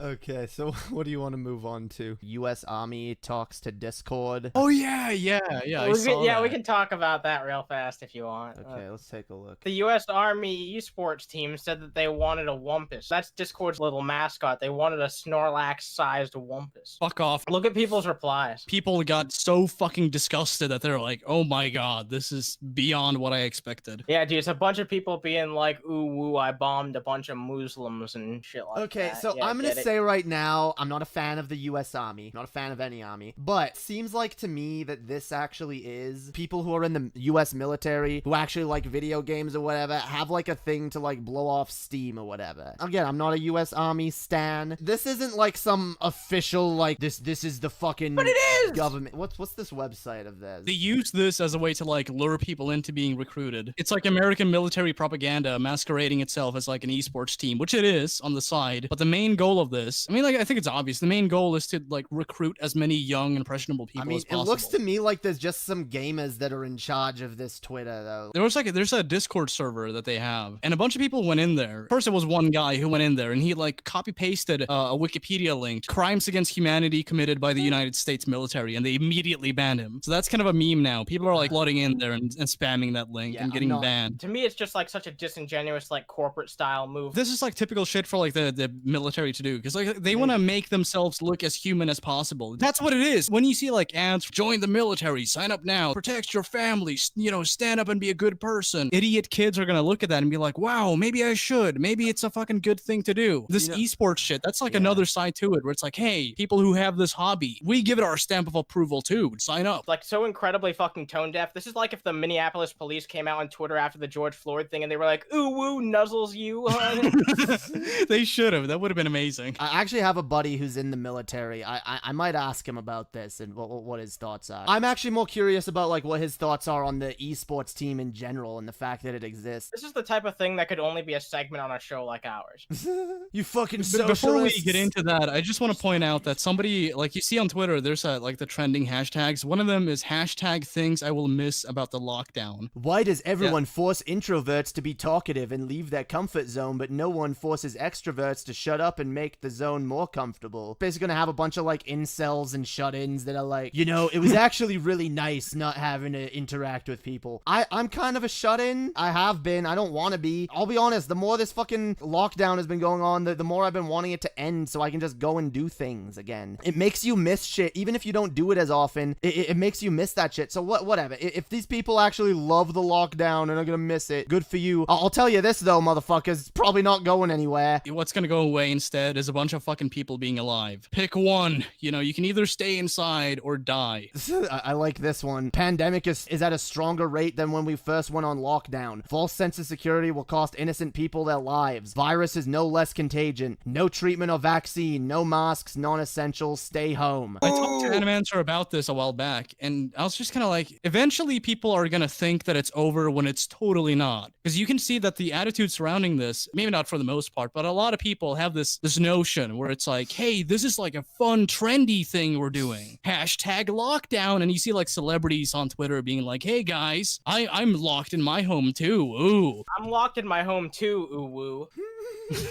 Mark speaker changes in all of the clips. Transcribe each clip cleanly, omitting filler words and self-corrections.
Speaker 1: Okay, so what do you want to move on to? U.S. Army talks to Discord.
Speaker 2: Oh yeah, I saw
Speaker 3: Yeah, we
Speaker 2: that.
Speaker 3: can talk about that real fast if you want.
Speaker 1: Okay, let's take a look.
Speaker 3: The U.S. Army eSports team said that they wanted a Wumpus. That's Discord's little mascot. They wanted a Snorlax-sized Wumpus.
Speaker 2: Fuck off.
Speaker 3: Look at people's replies.
Speaker 2: People got so fucking disgusted that they're like, oh my god, this is beyond what I expected.
Speaker 3: Yeah, dude, it's a bunch of people being like, ooh, woo, I bombed a bunch of Muslims and shit like that.
Speaker 1: Okay, so
Speaker 3: yeah,
Speaker 1: I'm gonna say right now, I'm not a fan of the U.S. Army, not a fan of any army, but seems like to me that this actually is people who are in the U.S. military, who actually like video games or whatever, have like a thing to like blow off steam or whatever. Again, I'm not a U.S. Army stan. This isn't like some official, like, this is the fucking
Speaker 3: But it is!
Speaker 1: government. What's this website of theirs?
Speaker 2: They use this as a way to like lure people into being recruited. It's like American military propaganda masquerading itself as like an esports team, which it is on the side. But the main goal of this, I mean, like, I think it's obvious. The main goal is to like recruit as many young impressionable people as possible.
Speaker 1: It looks to me like there's just some gamers that are in charge of this Twitter, though.
Speaker 2: There's a Discord server that they have, and a bunch of people went in there. First, it was one guy who went in there, and he like copy pasted a Wikipedia link, crimes against humanity committed by the United States military, and they immediately banned him. So that's kind of a meme now. People are like flooding in there and spamming that link and getting banned.
Speaker 3: To me, it's just like such a disingenuous, like corporate style move.
Speaker 2: This is like typical shit for like the military to do, because like they want to make themselves look as human as possible. That's what it is. When you see like ads, join the military, sign up now, protect your family, you know, stand up and be a good person. Idiot kids are gonna look at that and be like, wow, maybe I should. Maybe it's a fucking good thing to do. This esports shit, that's like another side to it, where it's like, hey, people who have this hobby, we give it our stamp of approval too. Sign up.
Speaker 3: Like so incredibly fucking tone deaf. This is like if the Minneapolis police came out on Twitter after the George Floyd thing and they were like, ooh woo, nuzzles you, hun.
Speaker 2: They should have. That would have been amazing.
Speaker 1: I actually have a buddy who's in the military. I might ask him about this and what his thoughts are. I'm actually more curious about like what his thoughts are on the esports team in general and the fact that it exists.
Speaker 3: This is the type of thing that could only be a segment on a show like ours.
Speaker 1: You fucking socialists.
Speaker 2: Before we get into that, I just want to point out that somebody, like you see on Twitter, there's like the trending hashtags. One of them is hashtag things I will miss about the lockdown.
Speaker 1: Why does everyone force introverts to be talkative and leave their comfort zone, but no one forces extroverts to shut up and make the zone more comfortable? Basically gonna have a bunch of like incels and shut-ins that are like, you know, it was actually really nice not having to interact with people. I'm kind of a shut-in. I have been. I don't want to be. I'll be honest, the more this fucking lockdown has been going on, the more I've been wanting it to end so I can just go and do things again. It makes you miss shit. Even if you don't do it as often, it makes you miss that shit. So whatever. If these people actually love the lockdown and are gonna miss it, good for you. I'll tell you this though, motherfuckers, it's probably not going anywhere.
Speaker 2: What's gonna go away instead is a bunch of fucking people being alive. Pick one. You know, you can either stay inside or die.
Speaker 1: I like this one. Pandemic is at a stronger rate than when we first went on lockdown. False sense of security will cost innocent people their lives. Virus is no less contagion. No treatment or vaccine. No masks. Non-essentials. Stay home.
Speaker 2: I talked to Animancer about this a while back, and I was just kind of like, eventually people are gonna think that it's over when it's totally not. Because you can see that the attitude surrounding this, maybe not for the most part, but a lot of people have this notion where it's like, hey, this is like a fun, trendy thing we're doing. Hashtag lockdown. And you see like celebrities on Twitter being like, hey guys, I'm locked in my home too. Ooh.
Speaker 3: I'm locked in my home too, ooh woo.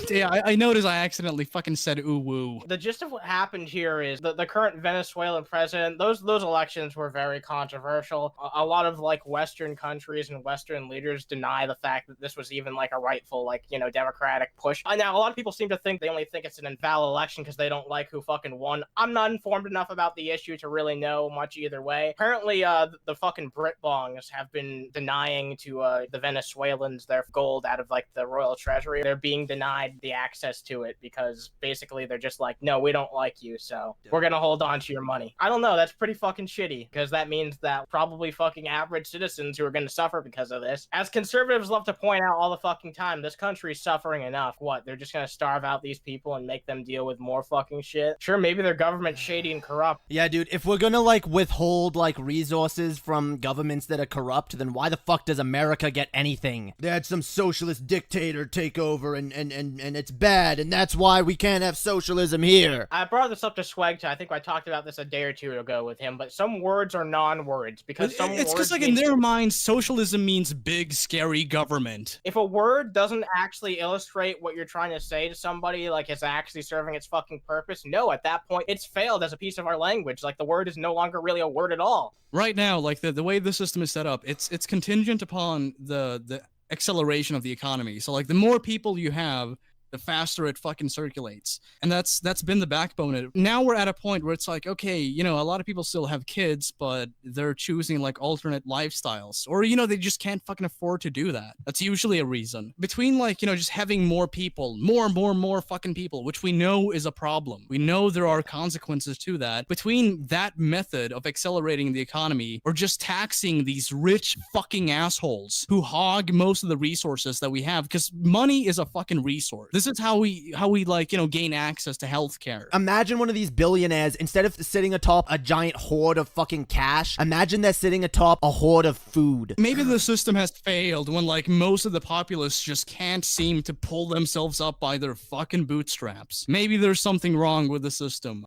Speaker 2: Yeah, I noticed I accidentally fucking said ooh woo.
Speaker 3: The gist of what happened here is the current Venezuelan president, those elections were very controversial. A lot of like Western countries and Western leaders deny the fact that this was even like a rightful, like, you know, democratic push. Now, a lot of people seem to think they only think it's an invalid election because they don't like who fucking won. I'm not informed enough about the issue to really know much either way. Apparently, the fucking Britbongs have been denying to the Venezuelans their gold out of like the royal treasury. They're being denied the access to it because basically they're just like, no, we don't like you, so we're gonna hold on to your money. I don't know, that's pretty fucking shitty, because that means that probably fucking average citizens who are gonna suffer because of this. As conservatives love to point out all the fucking time, this country's suffering enough. What, they're just gonna starve out these people and make them deal with more fucking shit? Sure, maybe their government's shady and corrupt.
Speaker 1: Yeah, dude, if we're gonna like withhold like resources from governments that are corrupt, then why the fuck does America get anything? They had some socialist dictator take over and and it's bad, and that's why we can't have socialism here.
Speaker 3: I brought this up to Swag. I think I talked about this a day or two ago with him, but some words are non-words because some
Speaker 2: It's
Speaker 3: words
Speaker 2: because, like, in their minds, socialism means big, scary government.
Speaker 3: if a word doesn't actually illustrate what you're trying to say to somebody, like it's actually serving its fucking purpose, no, at that point, it's failed as a piece of our language. Like, the word is no longer really a word at all.
Speaker 2: Right now, like, the way the system is set up, it's contingent upon the acceleration of the economy. So, like, the more people you have, the faster it fucking circulates. And that's been the backbone of it. Now we're at a point where it's like, okay, you know, a lot of people still have kids, but they're choosing like alternate lifestyles. Or, you know, they just can't fucking afford to do that. That's usually a reason. Between like, you know, just having more people, more fucking people, which we know is a problem. We know there are consequences to that. Between that method of accelerating the economy or just taxing these rich fucking assholes who hog most of the resources that we have, because money is a fucking resource. This is how we like, you know, gain access to healthcare.
Speaker 1: Imagine one of these billionaires, instead of sitting atop a giant hoard of fucking cash, imagine they're sitting atop a hoard of food.
Speaker 2: Maybe the system has failed when like most of the populace just can't seem to pull themselves up by their fucking bootstraps. Maybe there's something wrong with the system.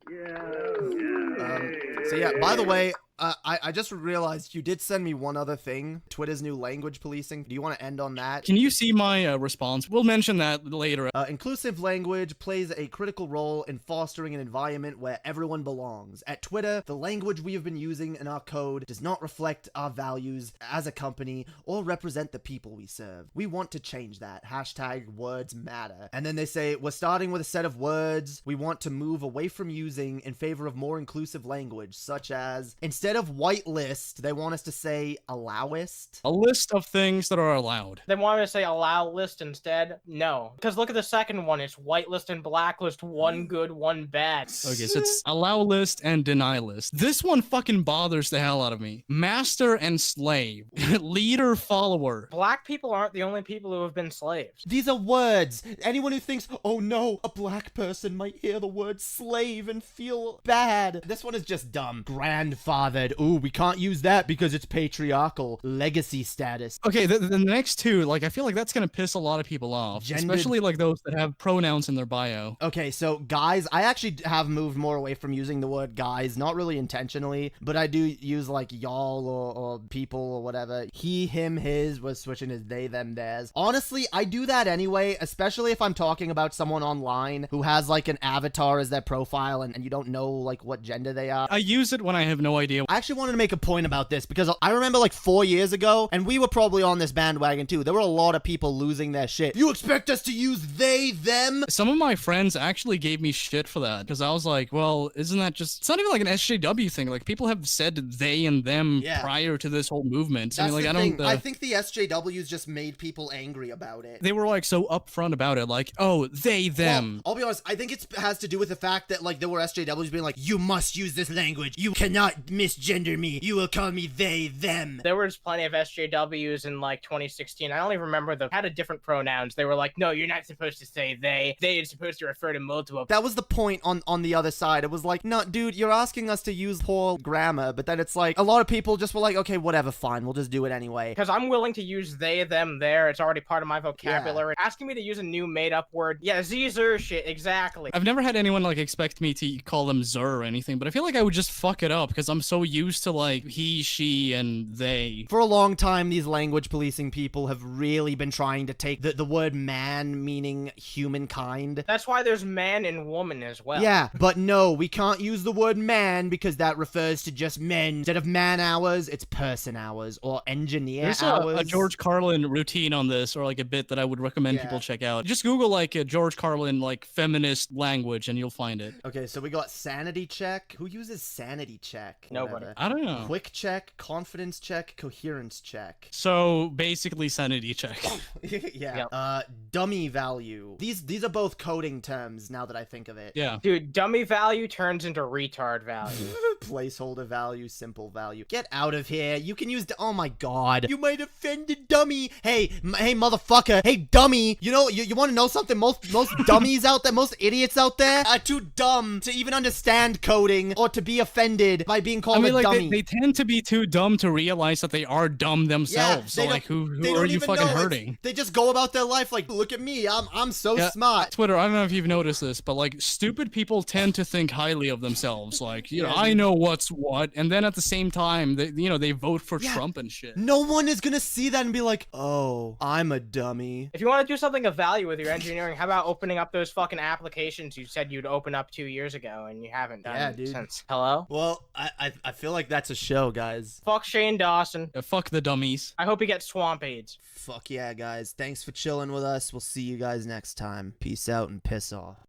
Speaker 1: So yeah, by the way, I just realized you did send me one other thing. Twitter's new language policing. Do you want to end on that?
Speaker 2: Can you see my response? We'll mention that later.
Speaker 1: Inclusive language plays a critical role in fostering an environment where everyone belongs. At Twitter, the language we have been using in our code does not reflect our values as a company or represent the people we serve. We want to change that. Hashtag words matter. And then they say, we're starting with a set of words we want to move away from using in favor of more inclusive language, such as, instead of whitelist, they want us to say allowist.
Speaker 2: A list of things that are allowed.
Speaker 3: They wanted to say allow list instead. No, because look at the second one. It's whitelist and blacklist. One good, one bad.
Speaker 2: Okay, so it's allow list and deny list. This one fucking bothers the hell out of me. Master and slave. Leader, follower.
Speaker 3: Black people aren't the only people who have been slaves.
Speaker 1: These are words. Anyone who thinks, oh no, a black person might hear the word slave and feel bad. This one is just dumb. Grandfathered. Ooh, we can't use that because it's patriarchal. Legacy status.
Speaker 2: Okay, the next two, like, I feel like that's gonna piss a lot of people off.
Speaker 1: Gendered.
Speaker 2: Especially, like, those that have pronouns in their bio.
Speaker 1: Okay, so guys, I actually have moved more away from using the word guys, not really intentionally, but I do use like y'all or people or whatever. He, him, his was switching his they, them, theirs. Honestly, I do that anyway, especially if I'm talking about someone online who has like an avatar as their profile and you don't know like what gender they are.
Speaker 2: I use it when I have no idea.
Speaker 1: I actually wanted to make a point about this because I remember like 4 years ago, and we were probably on this bandwagon too. There were a lot of people losing their shit. You expect us to use they, them?
Speaker 2: Some of my friends actually gave me shit for that because I was like, well, isn't that just... It's not even like an SJW thing. Like, people have said they and them prior to this whole movement.
Speaker 1: That's
Speaker 2: I mean, like,
Speaker 1: the thing. I think the SJWs just made people angry about it.
Speaker 2: They were like so upfront about it, like, oh, they, them.
Speaker 1: Well, I'll be honest, I think it has to do with the fact that like there were SJWs being like, you must use this language. You cannot misgender me. You will call me they, them.
Speaker 3: There was plenty of SJWs in like 2016. I don't even remember had a different pronouns. They were like, no, you're not supposed to say they. They is supposed to refer to multiple.
Speaker 1: That was the point on the other side. It was like, no, dude, you're asking us to use poor grammar, but then it's like, a lot of people just were like, okay, whatever, fine, we'll just do it anyway.
Speaker 3: Because I'm willing to use they, them, there. It's already part of my vocabulary. Yeah. Asking me to use a new made-up word, yeah, zer shit, exactly.
Speaker 2: I've never had anyone like expect me to call them zer or anything, but I feel like I would just fuck it up because I'm so used to like he, she, and they.
Speaker 1: For a long time, these language policing people have really been trying to take the word man, meaning humankind.
Speaker 3: That's why there's man and woman as well.
Speaker 1: Yeah, but no, we can't use the word man because that refers to just men. Instead of man hours, it's person hours or engineer
Speaker 2: There's
Speaker 1: hours.
Speaker 2: A George Carlin routine on this, or like a bit that I would recommend people check out. Just Google like a George Carlin like feminist language and you'll find it.
Speaker 1: Okay, so we got sanity check. Who uses sanity check?
Speaker 3: Nobody.
Speaker 2: I don't know.
Speaker 1: Quick check, confidence check, coherence check.
Speaker 2: So basically sanity check.
Speaker 1: Yeah. Yep. Dummy value. These are both coding terms now that I think of it.
Speaker 2: Yeah.
Speaker 3: Dude, dummy value turns into retard value.
Speaker 1: Placeholder value, simple value. Get out of here. You can use oh my god. You might offend a dummy. Hey, motherfucker. Hey, dummy. You know, you want to know something? Most dummies out there, most idiots out there are too dumb to even understand coding or to be offended by being called
Speaker 2: mean,
Speaker 1: a
Speaker 2: like
Speaker 1: dummy.
Speaker 2: they tend to be too dumb to realize that they are dumb themselves. So
Speaker 1: they
Speaker 2: like,
Speaker 1: don't-
Speaker 2: who
Speaker 1: they
Speaker 2: are
Speaker 1: don't
Speaker 2: you
Speaker 1: even
Speaker 2: fucking
Speaker 1: know.
Speaker 2: hurting?
Speaker 1: They just go about their life like, look at me, I'm so
Speaker 2: Yeah,
Speaker 1: smart.
Speaker 2: Twitter, I don't know if you've noticed this, but like stupid people tend to think highly of themselves. Like, you know,
Speaker 1: Yeah,
Speaker 2: I
Speaker 1: dude.
Speaker 2: know what's what, and then at the same time, they, you know, they vote for
Speaker 1: Yeah.
Speaker 2: Trump and shit.
Speaker 1: No one is gonna see that and be like, oh, I'm a dummy.
Speaker 3: If you want to do something of value with your engineering, how about opening up those fucking applications you said you'd open up 2 years ago and you haven't done
Speaker 1: Yeah,
Speaker 3: it
Speaker 1: dude.
Speaker 3: since? Hello?
Speaker 1: Well, I feel like that's a show, guys.
Speaker 3: Fuck Shane Dawson.
Speaker 2: Fuck the dummies.
Speaker 3: I hope he gets swamp AIDS.
Speaker 1: Fuck yeah, guys. Thanks for chilling with us. We'll see you guys next time. Peace out and piss off.